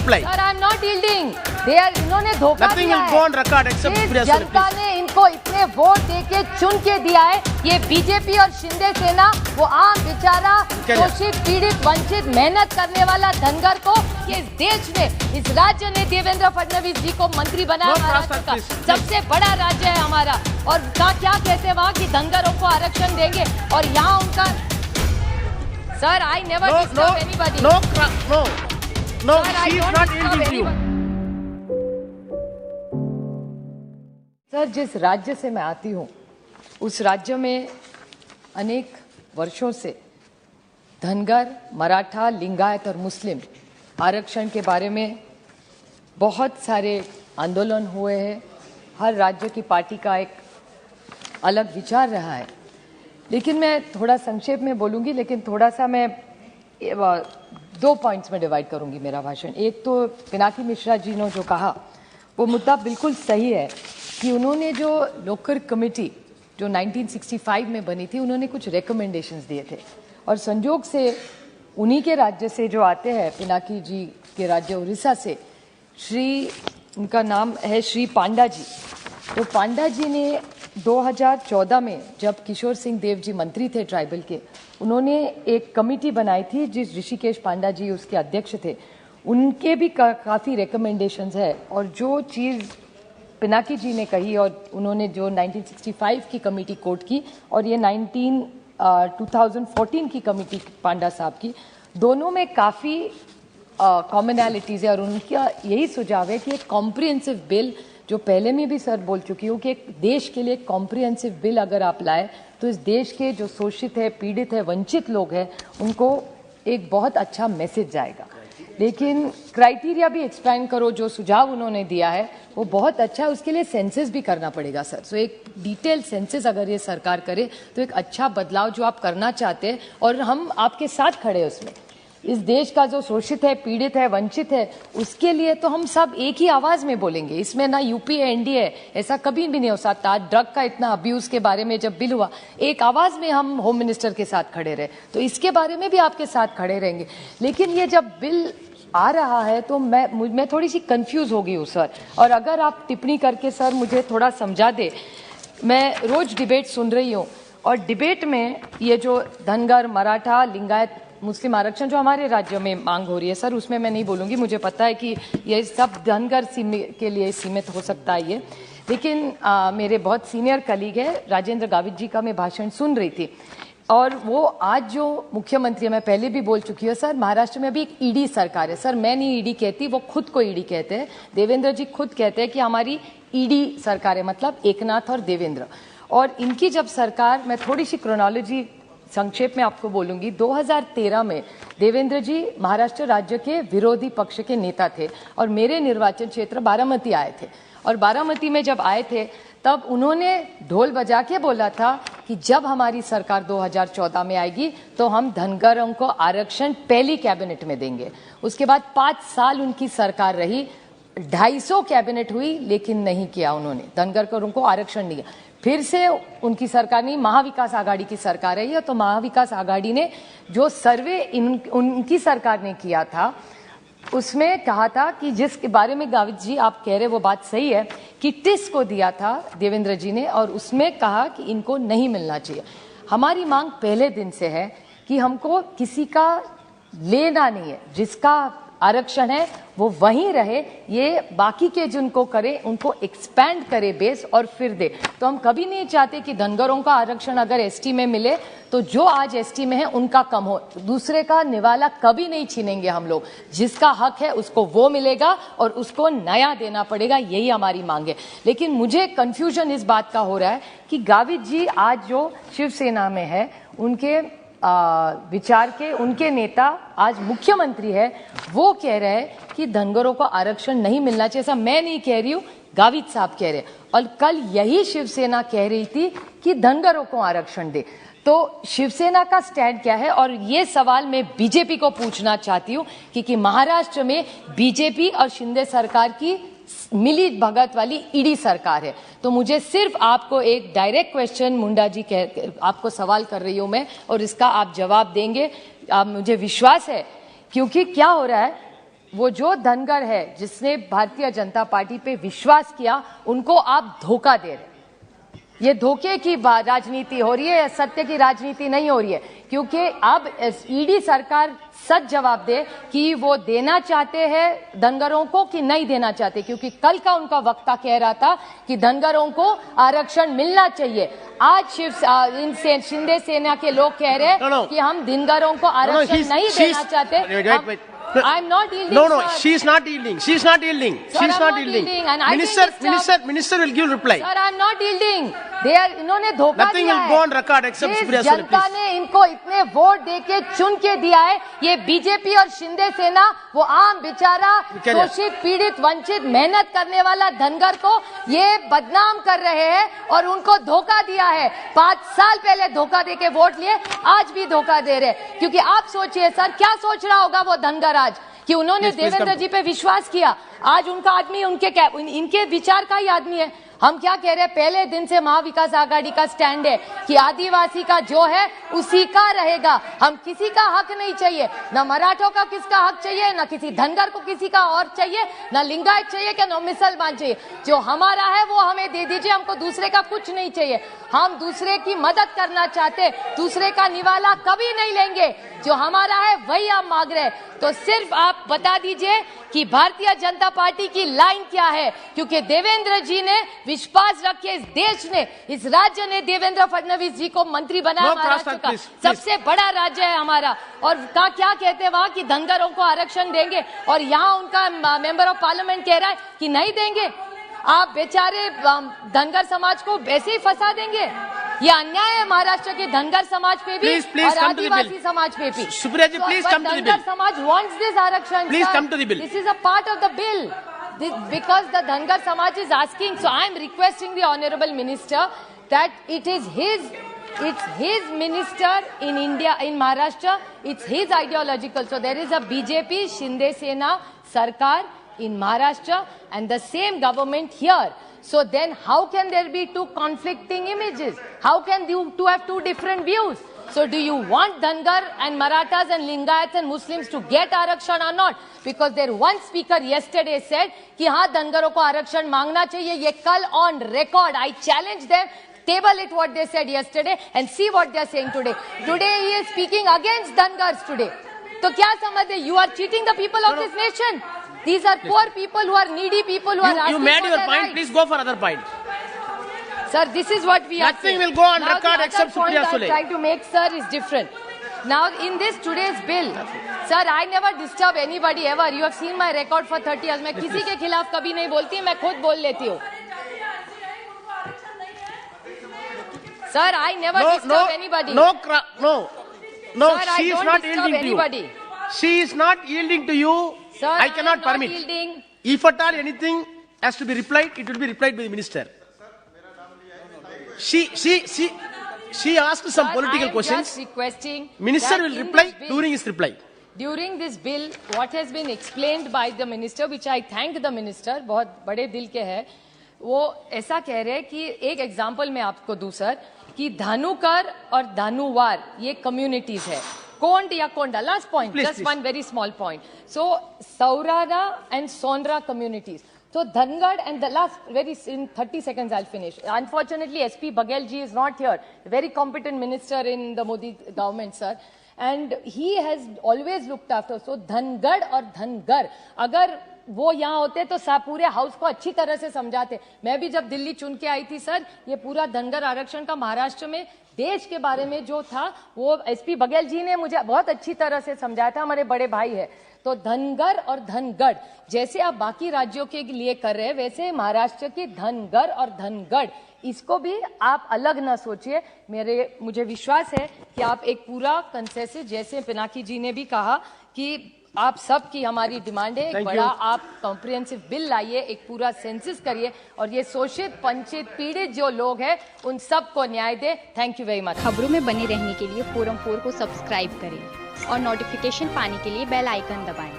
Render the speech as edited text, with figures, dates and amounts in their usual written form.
reply. Sir, I am not yielding. इन्होंने धोखा Nothing दिया will go on record except इस Priya जनता Suri, ने इनको इतने वोट देके चुन के दिया है। ये बीजेपी और शिंदे सेना वो आम बेचारा शोषित पीड़ित वंचित मेहनत करने वाला धनगर को ये देश में इस राज्य ने देवेंद्र फडणवीस जी को मंत्री बनाया। महाराष्ट्र का सबसे बड़ा राज्य है हमारा और क्या कहते हैं वहाँ की धनगरों को आरक्षण देंगे और यहाँ उनका sir I never disturb anybody No, she is not yielding to you. Sir जिस राज्य से मैं आती हूँ उस राज्य में अनेक वर्षों से धनगर मराठा लिंगायत और मुस्लिम आरक्षण के बारे में बहुत सारे आंदोलन हुए हैं। हर राज्य की पार्टी का एक अलग विचार रहा है, लेकिन मैं थोड़ा संक्षेप में बोलूँगी, लेकिन थोड़ा सा मैं 2 पॉइंट्स में डिवाइड करूँगी मेरा भाषण। एक तो पिनाकी मिश्रा जी ने जो कहा वो मुद्दा बिल्कुल सही है कि उन्होंने जो लोकर कमेटी जो 1965 में बनी थी उन्होंने कुछ रिकमेंडेशंस दिए थे और संजोग से उन्हीं के राज्य से जो आते हैं पिनाकी जी के राज्य उड़ीसा से उनका नाम है श्री पांडा जी। तो पांडा जी ने 2014 में जब किशोर सिंह देव जी मंत्री थे ट्राइबल के, उन्होंने एक कमेटी बनाई थी जिस ऋषिकेश पांडा जी उसके अध्यक्ष थे। उनके भी काफ़ी रिकमेंडेशंस है और जो चीज़ पिनाकी जी ने कही और उन्होंने जो 1965 की कमेटी कोट की और ये 2014 की कमेटी पांडा साहब की, दोनों में काफ़ी कॉमनैलिटीज़ है और उनका यही सुझाव है कि एक कॉम्प्रिहेंसिव बिल, जो पहले में भी सर बोल चुकी हूँ कि एक देश के लिए कॉम्प्रिहेंसिव बिल अगर आप लाए तो इस देश के जो शोषित है पीड़ित है वंचित लोग हैं उनको एक बहुत अच्छा मैसेज जाएगा। लेकिन क्राइटेरिया भी एक्सपैंड करो, जो सुझाव उन्होंने दिया है वो बहुत अच्छा है, उसके लिए सेंसस भी करना पड़ेगा सर। सो एक डिटेल सेंसस अगर ये सरकार करे तो एक अच्छा बदलाव जो आप करना चाहते हैं और हम आपके साथ खड़े हैं उसमें। इस देश का जो शोषित है पीड़ित है वंचित है उसके लिए तो हम सब एक ही आवाज में बोलेंगे। इसमें ना यूपी है एनडीए है, ऐसा कभी भी नहीं हो सकता। ड्रग का इतना अब्यूज के बारे में जब बिल हुआ एक आवाज में हम होम मिनिस्टर के साथ खड़े रहे, तो इसके बारे में भी आपके साथ खड़े रहेंगे। लेकिन ये जब बिल आ रहा है तो मैं थोड़ी सी कंफ्यूज हो गई हूँ सर, और अगर आप टिप्पणी करके सर मुझे थोड़ा समझा दे। मैं रोज डिबेट सुन रही हूँ और डिबेट में ये जो धनगर मराठा लिंगायत मुस्लिम आरक्षण जो हमारे राज्य में मांग हो रही है सर, उसमें मैं नहीं बोलूँगी, मुझे पता है कि ये सब धनगर के लिए सीमित हो सकता है ये। लेकिन मेरे बहुत सीनियर कलीग है राजेंद्र गावित जी का मैं भाषण सुन रही थी और वो आज जो मुख्यमंत्री है, मैं पहले भी बोल चुकी हूँ सर, महाराष्ट्र में अभी एक ईडी सरकार है सर। मैं नहीं ईडी कहती, वो खुद को ईडी कहते हैं। देवेंद्र जी खुद कहते हैं कि हमारी ईडी सरकार है, मतलब एकनाथ और देवेंद्र। और इनकी जब सरकार, मैं थोड़ी सी क्रोनोलॉजी संक्षेप में आपको बोलूंगी। 2013 में देवेंद्र जी महाराष्ट्र राज्य के विरोधी पक्ष के नेता थे और मेरे निर्वाचन क्षेत्र बारामती आए थे और बारामती में जब आए थे तब उन्होंने ढोल बजा के बोला था कि जब हमारी सरकार 2014 में आएगी तो हम धनगरों को आरक्षण पहली कैबिनेट में देंगे। उसके बाद 5 साल उनकी सरकार रही, 250 कैबिनेट हुई, लेकिन नहीं किया उन्होंने, धनगरों को आरक्षण नहीं दिया। फिर से उनकी सरकार नहीं, महाविकास आघाड़ी की सरकार रही है, तो महाविकास आघाड़ी ने जो सर्वे उनकी सरकार ने किया था उसमें कहा था कि जिसके बारे में गावित जी आप कह रहे वो बात सही है कि टिस को दिया था देवेंद्र जी ने और उसमें कहा कि इनको नहीं मिलना चाहिए। हमारी मांग पहले दिन से है कि हमको किसी का लेना नहीं है, जिसका आरक्षण है वो वहीं रहे, ये बाकी के जिनको करे उनको एक्सपैंड करे बेस और फिर दे। तो हम कभी नहीं चाहते कि धनगरों का आरक्षण अगर एसटी में मिले तो जो आज एसटी में है उनका कम हो, दूसरे का निवाला कभी नहीं छीनेंगे हम लोग। जिसका हक है उसको वो मिलेगा और उसको नया देना पड़ेगा, यही हमारी मांग है। लेकिन मुझे कंफ्यूजन इस बात का हो रहा है कि गावित जी आज जो शिवसेना में है उनके विचार के उनके नेता आज मुख्यमंत्री है, वो कह रहे हैं कि धनगरों को आरक्षण नहीं मिलना चाहिए। ऐसा मैं नहीं कह रही हूँ, गावित साहब कह रहे हैं। और कल यही शिवसेना कह रही थी कि धनगरों को आरक्षण दे। तो शिवसेना का स्टैंड क्या है? और ये सवाल मैं बीजेपी को पूछना चाहती हूँ कि महाराष्ट्र में बीजेपी और शिंदे सरकार की मिली भगत वाली ईडी सरकार है। तो मुझे सिर्फ आपको एक डायरेक्ट क्वेश्चन मुंडा जी आपको सवाल कर रही हूं मैं, और इसका आप जवाब देंगे, आप मुझे विश्वास है। क्योंकि क्या हो रहा है, वो जो धनगर है जिसने भारतीय जनता पार्टी पे विश्वास किया, उनको आप धोखा दे रहे। ये धोखे की राजनीति हो रही है, सत्य की राजनीति नहीं हो रही है, क्योंकि अब ईडी सरकार सच जवाब दे कि वो देना चाहते हैं धनगरों को कि नहीं देना चाहते, क्योंकि कल का उनका वक्ता कह रहा था कि धनगरों को आरक्षण मिलना चाहिए। आज शिंदे सेना के लोग कह रहे हैं कि हम धनगरों को आरक्षण नहीं देना चाहते। I'm not yielding. No, sir. she is not yielding. She is not yielding. Sir, She is I'm not not yielding. And I Minister will give reply. Sir, I'm not yielding. इन्होंने धोखा Nothing दिया will है। go on record except Supriya Sule, Janata please. ने इनको इतने vote देके चुन के दिया है। ये बीजेपी और शिंदे सेना वो आम बेचारा शोषित पीड़ित वंचित मेहनत करने वाला धनगर को ये बदनाम कर रहे हैं और उनको धोखा दिया है। 5 साल पहले धोखा देके वोट लिए, आज भी धोखा दे रहे। क्योंकि आप सोचिए सर, क्या सोच रहा होगा वो धनगर आज कि उन्होंने देवेंद्र जी पे विश्वास किया। आज उनका आदमी इनके विचार का ही आदमी है। हम क्या कह रहे हैं, पहले दिन से महाविकास आघाड़ी का स्टैंड है कि आदिवासी का जो है उसी का रहेगा। हम किसी का हक नहीं चाहिए, न मराठों का किसका हक चाहिए, न किसी धनगर को किसी का और चाहिए, न लिंगायत चाहिए कि न मुसलमान चाहिए। जो हमारा है वो हमें दे दीजिए, हमको दूसरे का कुछ नहीं चाहिए। हम दूसरे की मदद करना चाहते, दूसरे का निवाला कभी नहीं लेंगे। जो हमारा है वही आप मांग रहे। तो सिर्फ आप बता दीजिए कि भारतीय जनता पार्टी की लाइन क्या है, क्योंकि देवेंद्र जी ने विश्वास रखे, इस देश ने, इस राज्य ने देवेंद्र फडणवीस जी को मंत्री बनाया। महाराष्ट्र का सबसे बड़ा राज्य है हमारा, और क्या कहते हैं वहां कि धनगरों को आरक्षण देंगे, और यहाँ उनका मेंबर ऑफ पार्लियामेंट कह रहा है कि नहीं देंगे। आप बेचारे धनगर समाज को वैसे ही फंसा देंगे। ये अन्याय है महाराष्ट्र के धनगर समाज पे भी और आदिवासी समाज पे भी। Supriya ji, please come to the bill. Dhangar समाज वांट्स दिस आरक्षण। Please come to the bill. This is a part of the bill. Because the Dhangar Samaj is asking, so I am requesting the Honorable Minister that it's his minister in India, in Maharashtra, it's his ideological. So there is a BJP, Shinde Sena, Sarkar in Maharashtra and the same government here. So then how can there be two conflicting images? How can you two have two different views? So do you want Dhangar and Marathas and Lingayats and Muslims to get Arakshan or not? Because their one speaker yesterday said कि हाँ धनगरों को आरक्षण मांगना चाहिए। ये कल on record, I challenge them, table it what they said yesterday and see what they are saying today. Today he is speaking against Dhangars today. तो क्या समझते? You are cheating the people of this nation. These are poor people who are needy people who are asking You made for your their point. rights. Please go for other point. Sir, this is what we are Nothing saying. will go on Now, record the except other point Supriya Sule. I'm trying to make, sir, is different. Now, in this today's bill, sir, I never disturb anybody ever. You have seen my record for 30 years. मैं किसी के खिलाफ कभी नहीं बोलती, मैं खुद बोल लेती हूँ. Sir, I never disturb anybody. No, Sir, she I is don't not disturb yielding to anybody. you. She is not yielding to you. Sir, I cannot am not permit. yielding. If at all anything has to be replied, it will be replied by the minister. She asked some Sir, political I am questions. just requesting Minister that will in reply this bill, during his reply. During this bill, what has been explained by the minister, which I thank the minister, बहुत बड़े दिल के हैं, वो ऐसा कह रहे हैं कि एक एग्जाम्पल मैं आपको दूं सर, कि धानुकर और धानुवार ये कम्युनिटीज है, कोंड या Konda, last point, just one very small point. So Saurara and Sonra communities. So Dhangad and the last in 30 seconds I'll finish. Unfortunately, SP Baghel ji is not here. Very competent minister in the Modi government, sir. And he has always looked after. So Dhangad और धनगर अगर वो यहाँ होते तो पूरे house को अच्छी तरह से समझाते. मैं भी जब दिल्ली चुन के आई थी सर, ये पूरा धनगर आरक्षण का महाराष्ट्र में देश के बारे में जो था वो SP बघेल जी ने मुझे बहुत अच्छी तरह से समझाया था. हमारे बड़े भाई है. तो धनगर और धनगढ़ जैसे आप बाकी राज्यों के लिए कर रहे हैं, वैसे महाराष्ट्र की धनगर और धनगढ़ इसको भी आप अलग ना सोचिए. मुझे विश्वास है कि आप एक पूरा कंसेंसस, जैसे पिनाकी जी ने भी कहा कि आप सब की हमारी डिमांड है, एक बड़ा आप कॉम्प्रिहेंसिव बिल लाइए, एक पूरा सेंसस करिए और ये शोषित वंचित पीड़ित जो लोग हैं उन सबको न्याय दे. Thank you very much. खबरों में बने रहने के लिए फोरम 4 को सब्सक्राइब करें और नोटिफिकेशन पाने के लिए बेल आइकन दबाएं.